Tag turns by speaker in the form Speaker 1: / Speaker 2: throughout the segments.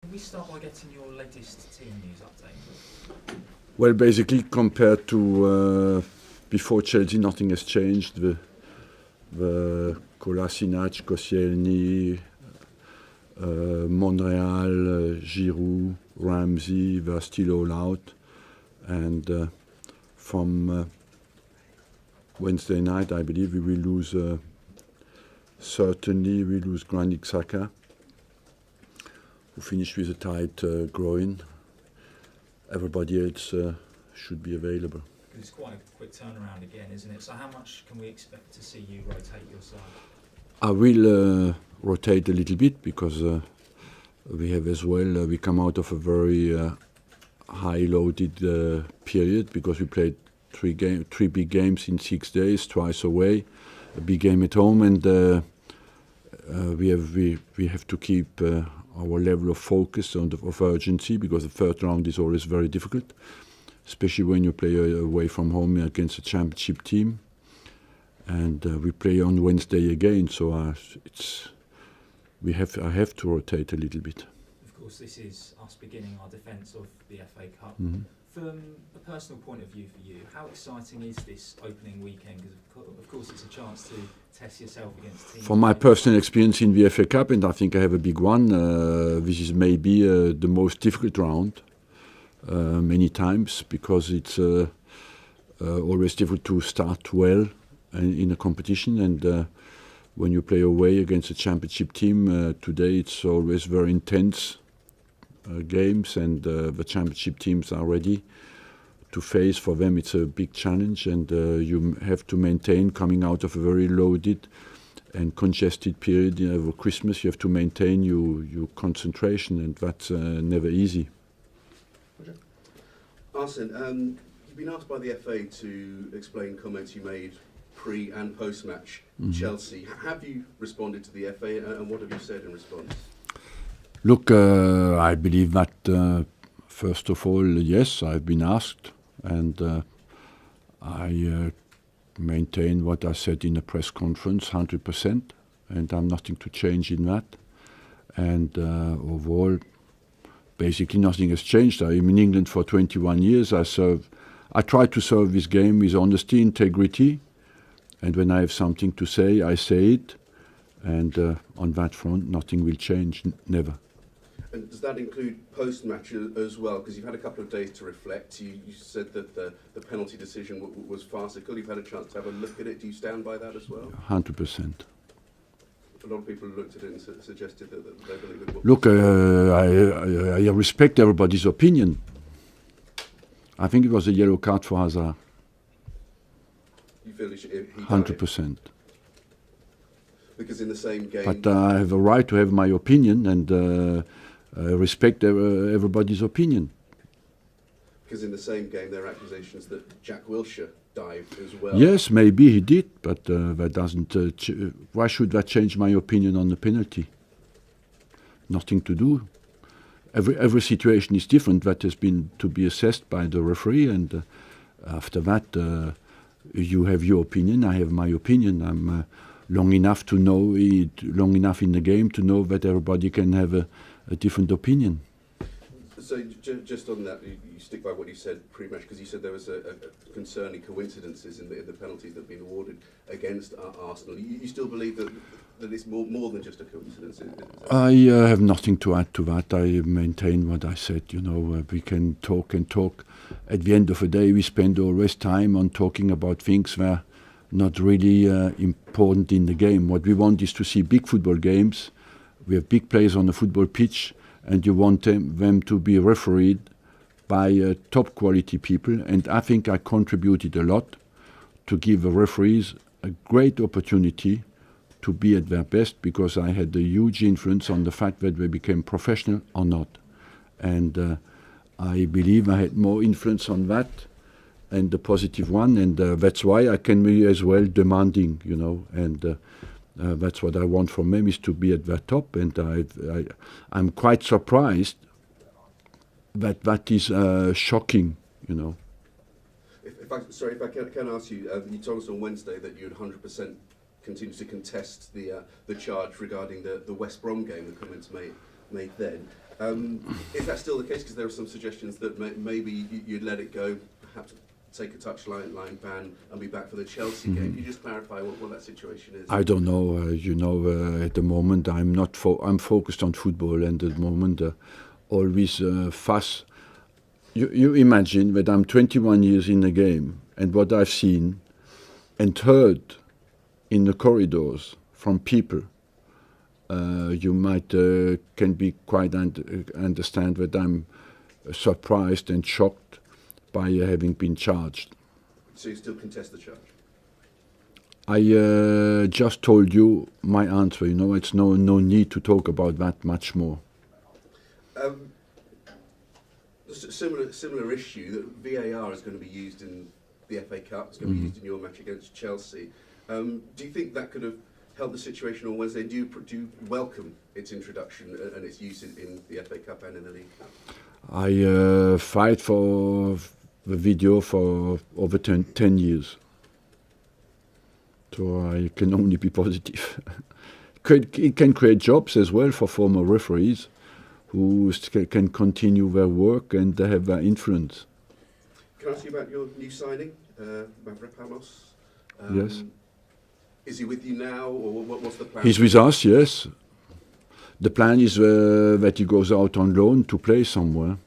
Speaker 1: Can we start by getting your latest team news update?
Speaker 2: Well, basically, compared to before Chelsea, nothing has changed. The Kolasinac, Koscielny, Monreal, Giroud, Ramsey, they're still all out. And from Wednesday night, I believe we will lose, certainly we lose Granit Xhaka, who finished with a tight groin. Everybody else should be available.
Speaker 1: It's quite a quick turnaround again, isn't it? So how much can we expect to see you rotate your side?
Speaker 2: I will rotate a little bit because we have as well, we come out of a very high-loaded period because we played three big games in 6 days, twice away, a big game at home, and we have to keep our level of focus and of urgency because the third round is always very difficult, especially when you play away from home against a championship team. And we play on Wednesday again, so I have to rotate a little bit.
Speaker 1: Of course, this is us beginning our defence of the FA Cup.
Speaker 2: Mm-hmm.
Speaker 1: From a personal point of view for you, how exciting is this opening weekend? Because of course it's a chance to test yourself against teams.
Speaker 2: From my personal experience in the FA Cup, and I think I have a big one, this is maybe the most difficult round many times because it's always difficult to start well in a competition, and when you play away against a championship team, today it's always very intense games, and the championship teams are ready to face. For them it's a big challenge, and you have to maintain, coming out of a very loaded and congested period over Christmas, you have to maintain your concentration, and that's never easy.
Speaker 3: Arsen, you've been asked by the FA to explain comments you made pre and post-match Chelsea. Have you responded to the FA, and what have you said in response?
Speaker 2: Look, I believe that first of all, yes, I've been asked, and I maintain what I said in the press conference 100%, and I'm nothing to change in that. And overall, basically nothing has changed. I'm in England for 21 years. I try to serve this game with honesty, integrity, and when I have something to say, I say it. And on that front, nothing will change, never.
Speaker 3: And does that include post-match as well? Because you've had a couple of days to reflect. You said that the penalty decision was farcical. You've had a chance to have a look at it. Do you stand by that as well?
Speaker 2: 100%.
Speaker 3: A lot of people looked at it and suggested that they believe it was...
Speaker 2: Look, I respect everybody's opinion. I think it was a yellow card for Hazard.
Speaker 3: You feel he
Speaker 2: 100%.
Speaker 3: Because in the same game...
Speaker 2: But I have a right to have my opinion, and I respect everybody's opinion.
Speaker 3: Because in the same game there are accusations that Jack Wilshere dived as well.
Speaker 2: Yes, maybe he did, but that doesn't... why should that change my opinion on the penalty? Nothing to do. Every situation is different. That has been to be assessed by the referee, and after that you have your opinion, I have my opinion. I'm long enough to know it, long enough in the game to know that everybody can have a different opinion.
Speaker 3: So just on that, you stick by what you said pre-match, because you said there was a concerning coincidences in the penalties that have been awarded against Arsenal. You still believe that it's more than just a coincidence?
Speaker 2: I have nothing to add to that. I maintain what I said. You know, we can talk and talk. At the end of the day, we spend always time on talking about things that are not really important in the game. What we want is to see big football games. We have big players on the football pitch, and you want them to be refereed by top quality people. And I think I contributed a lot to give the referees a great opportunity to be at their best, because I had a huge influence on the fact that they became professional or not. And I believe I had more influence on that, and the positive one, and that's why I can be as well demanding, you know, and that's what I want from them, is to be at the top, and I'm quite surprised that that is shocking, you know.
Speaker 3: If I can ask you, you told us on Wednesday that you'd 100% continue to contest the charge regarding the West Brom game, the comments made then. Is that still the case? Because there are some suggestions that maybe you'd let it go, perhaps take a touchline ban and be back for the Chelsea game. Can you just clarify what that situation is?
Speaker 2: I don't know. At the moment I'm focused on football, and at the moment always fuss. You imagine that I'm 21 years in the game, and what I've seen and heard in the corridors from people, you might can be quite understand that I'm surprised and shocked by having been charged.
Speaker 3: So you still contest the charge?
Speaker 2: I just told you my answer. It's no need to talk about that much more.
Speaker 3: Similar issue that VAR is going to be used in the FA Cup. It's going to be used in your match against Chelsea. Do you think that could have helped the situation on Wednesday? Do you welcome its introduction and its use in the FA Cup and in the League Cup?
Speaker 2: I fight for the video for over 10 years. So I can only be positive. It can create jobs as well for former referees who can continue their work and have their influence.
Speaker 3: Can I ask you about your new signing, Mavropanos?
Speaker 2: Yes.
Speaker 3: Is he with you now, or what's the plan?
Speaker 2: He's with us, yes. The plan is that he goes out on loan to play somewhere.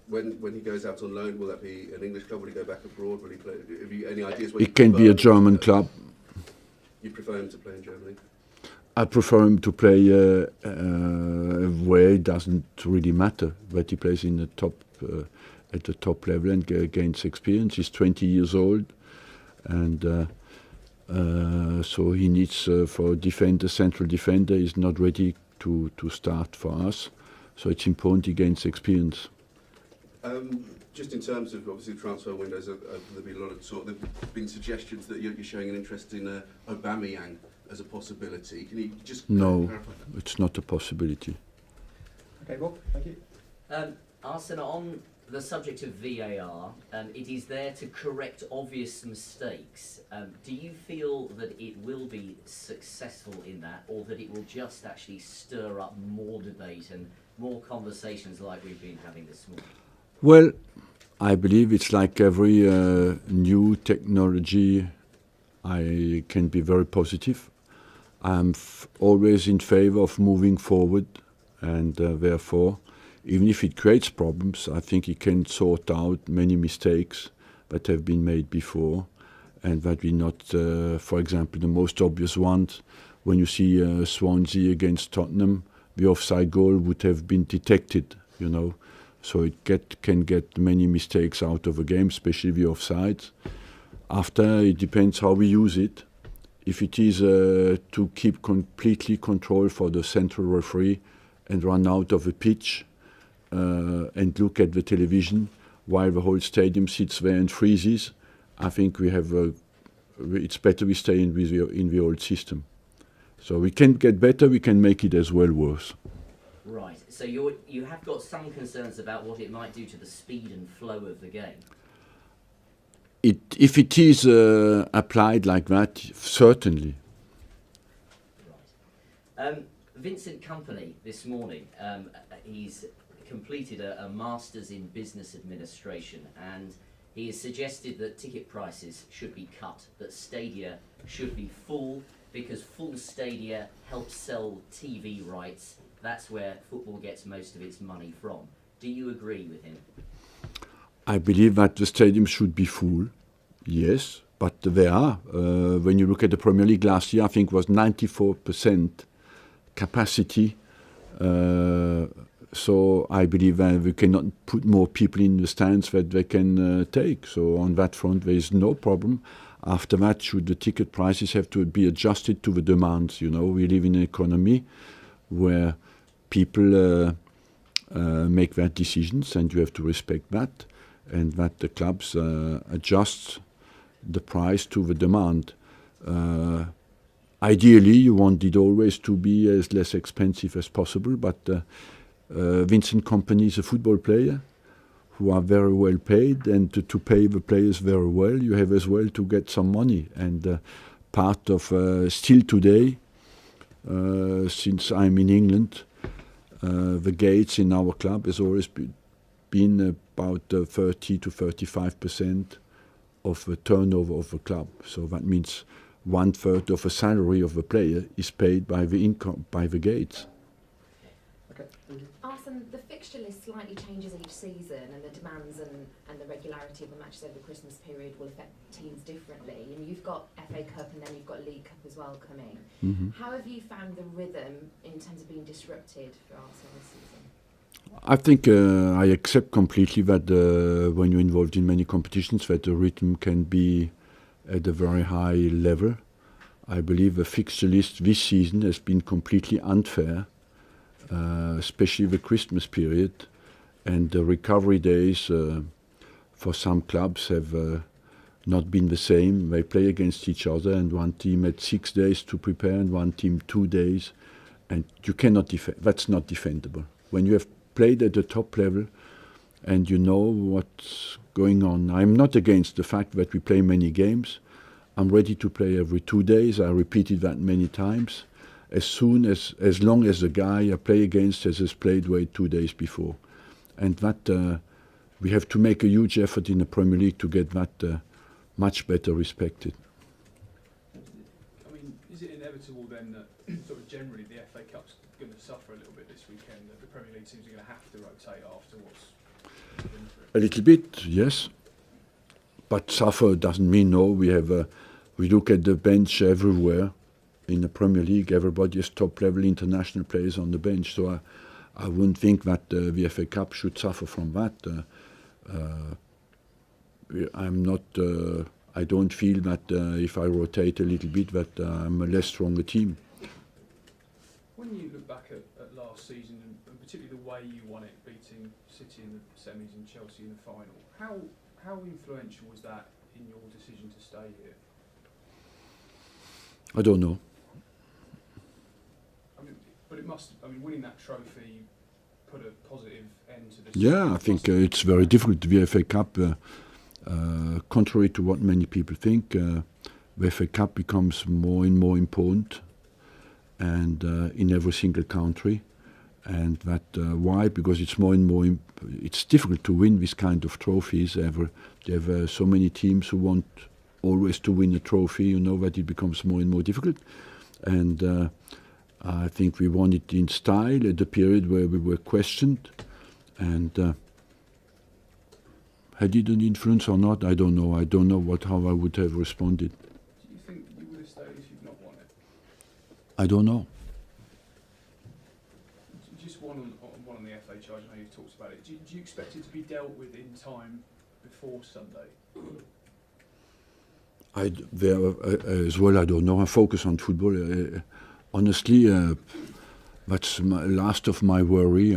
Speaker 3: When he goes out on loan, will that be an English club? Will he go back abroad? Will he play? Have you any ideas?
Speaker 2: It can be a German club.
Speaker 3: You prefer him to play in Germany?
Speaker 2: I prefer him to play where it doesn't really matter, but he plays in the top at the top level and gains experience. He's 20 years old, and so he needs for a defender, central defender, is not ready to start for us. So it's important he gains experience.
Speaker 3: Just in terms of obviously transfer windows, there've been a lot of talk. There've been suggestions that you're showing an interest in Aubameyang as a possibility. Can you just
Speaker 2: No,
Speaker 3: clarify that?
Speaker 2: it's not a possibility.
Speaker 4: Okay, Rob, thank you.
Speaker 5: Arsen, on the subject of VAR, it is there to correct obvious mistakes. Do you feel that it will be successful in that, or that it will just actually stir up more debate and more conversations like we've been having this morning?
Speaker 2: Well, I believe it's like every new technology. I can be very positive. I'm always in favor of moving forward, and therefore, even if it creates problems, I think it can sort out many mistakes that have been made before, and that we not, for example, the most obvious ones, when you see Swansea against Tottenham, the offside goal would have been detected, so it can get many mistakes out of a game, especially the offsides. After, it depends how we use it. If it is to keep completely control for the central referee and run out of a pitch and look at the television while the whole stadium sits there and freezes, I think we have. It's better we stay in the old system. So we can get better. We can make it as well worse.
Speaker 5: Right. So you have got some concerns about what it might do to the speed and flow of the game.
Speaker 2: If it is applied like that, certainly.
Speaker 5: Right. Vincent Kompany this morning, he's completed a Masters in Business Administration, and he has suggested that ticket prices should be cut, that stadia should be full, because full stadia helps sell TV rights. That's where football gets most of its money from. Do you agree with him?
Speaker 2: I believe that the stadium should be full, yes, but there are. When you look at the Premier League last year, I think it was 94% capacity. So I believe we cannot put more people in the stands that they can take. So on that front, there is no problem. After that, should the ticket prices have to be adjusted to the demands? We live in an economy where people make their decisions, and you have to respect that, and that the clubs adjust the price to the demand. Ideally, you want it always to be as less expensive as possible, but Vincent Kompany is a football player who are very well paid, and to pay the players very well, you have as well to get some money. And part of still today, since I'm in England, the gates in our club has always been about 30 to 35% of the turnover of the club. So that means 1/3 of the salary of the player is paid by the income, by the gates.
Speaker 4: Okay.
Speaker 6: Arsen, the fixture list slightly changes each season, and the demands and the regularity of the matches over the Christmas period will affect teams differently. And you've got FA Cup and then you've got League Cup as well coming. How have you found the rhythm in terms of being disrupted for Arsenal this season?
Speaker 2: I think I accept completely that when you're involved in many competitions, that the rhythm can be at a very high level. I believe the fixture list this season has been completely unfair, especially the Christmas period, and the recovery days for some clubs have not been the same. They play against each other, and one team had 6 days to prepare and one team 2 days, and you cannot defend. That's not defendable. When you have played at the top level and you know what's going on. I'm not against the fact that we play many games. I'm ready to play every 2 days. I repeated that many times. As long as the guy I play against has played 2 days before. And that we have to make a huge effort in the Premier League to get that much better respected.
Speaker 7: I mean, is it inevitable then that sort of generally the FA Cup's going to suffer a little bit this weekend, that the Premier League teams are going to have to rotate after what's been through?
Speaker 2: A little bit, yes. But suffer doesn't mean no. We look at the bench everywhere in the Premier League. Everybody is top-level international players on the bench. So I wouldn't think that the FA Cup should suffer from that. I don't feel that if I rotate a little bit that I'm a less stronger team.
Speaker 7: When you look back at last season, and particularly the way you won it, beating City in the semis and Chelsea in the final, how influential was that in your decision to stay here?
Speaker 2: I don't know.
Speaker 7: I mean, but it must. I mean, winning that trophy put a positive end to this.
Speaker 2: Yeah, I think it's very difficult. The FA Cup, contrary to what many people think, the FA Cup becomes more and more important, and in every single country. And that why? Because it's more and more. It's difficult to win this kind of trophies. There have so many teams who want always to win a trophy. You know that it becomes more and more difficult. And I think we won it in style at the period where we were questioned. And had it an influence or not? I don't know. I don't know how I would have responded.
Speaker 7: Do you think you would have stayed if you'd not won it?
Speaker 2: I don't know.
Speaker 7: Just one on the FA charge. I know you've talked about it. Do you expect it to be dealt with in time before Sunday?
Speaker 2: As well, I don't know. I focus on football. Honestly, that's last of my worry.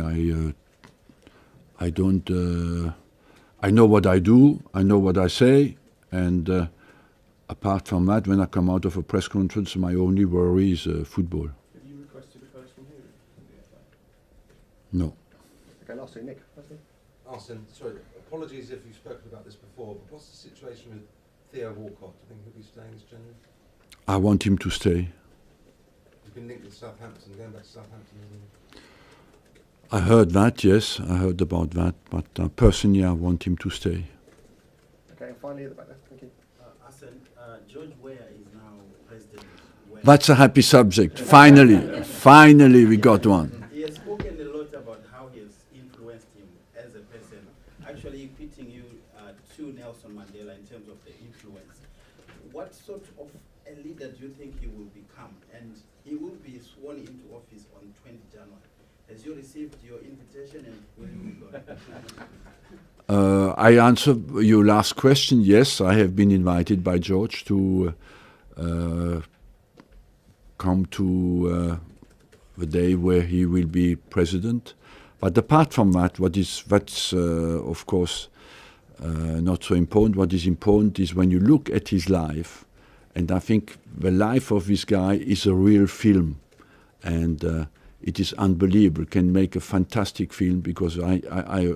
Speaker 2: I don't. I know what I do. I know what I say, and apart from that, when I come out of a press conference, my only worry is football.
Speaker 7: Have you requested a personal hearing from the FA?
Speaker 2: No.
Speaker 4: Okay, lastly, Nick.
Speaker 8: Arsen, sorry, apologies if you've spoken about this before, but what's the situation with Theo Walcott? I think he'll be staying this January.
Speaker 2: I want him to stay.
Speaker 8: He's been linked with Southampton, going back to Southampton.
Speaker 2: I heard that, yes, I heard about that, but personally I want him to stay.
Speaker 4: Okay, and finally at the back there, thank you.
Speaker 9: Arsen, George Weah is now President Weah.
Speaker 2: That's a happy subject. Finally we got one.
Speaker 9: He has spoken a lot about how he has influenced him as a person, actually equating you to Nelson Mandela in terms of the influence. What sort of a leader do you think he will become? And he will be sworn into office on 20 January. Has you received your invitation and will you be going?
Speaker 2: I answer your last question. Yes, I have been invited by George to come to the day where he will be president. But apart from that, that's of course not so important. What is important is when you look at his life, and I think the life of this guy is a real film, and it is unbelievable. Can make a fantastic film, because I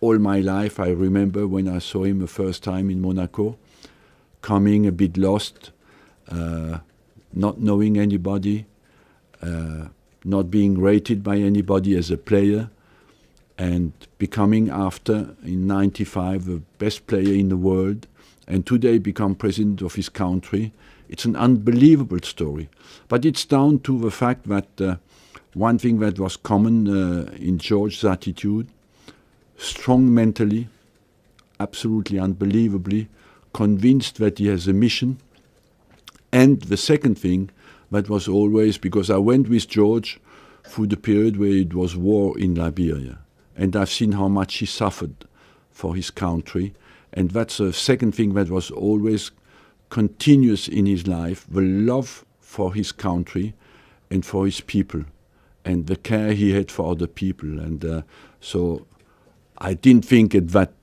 Speaker 2: all my life I remember when I saw him the first time in Monaco, coming a bit lost, not knowing anybody, not being rated by anybody as a player, and becoming after, in 95, the best player in the world, and today become president of his country. It's an unbelievable story. But it's down to the fact that one thing that was common in George's attitude, strong mentally, absolutely unbelievably, convinced that he has a mission. And the second thing, that was always, because I went with George through the period where it was war in Liberia, and I've seen how much he suffered for his country, and that's the second thing that was always continuous in his life, the love for his country and for his people, and the care he had for other people. And so I didn't think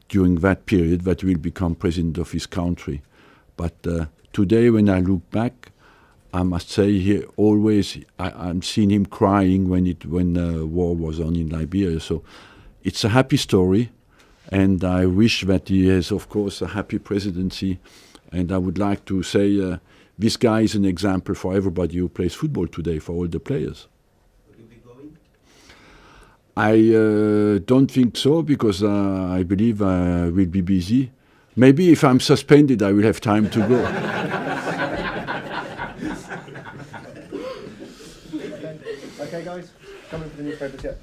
Speaker 2: during that period that he will become president of his country. But today, when I look back, I must say he always, I'm seeing him crying when war was on in Liberia. So it's a happy story, and I wish that he has, of course, a happy presidency. And I would like to say this guy is an example for everybody who plays football today, for all the players.
Speaker 9: Will you be going?
Speaker 2: I don't think so, because I believe I will be busy. Maybe if I'm suspended, I will have time to go.
Speaker 4: Okay, guys, coming for the newspapers yet?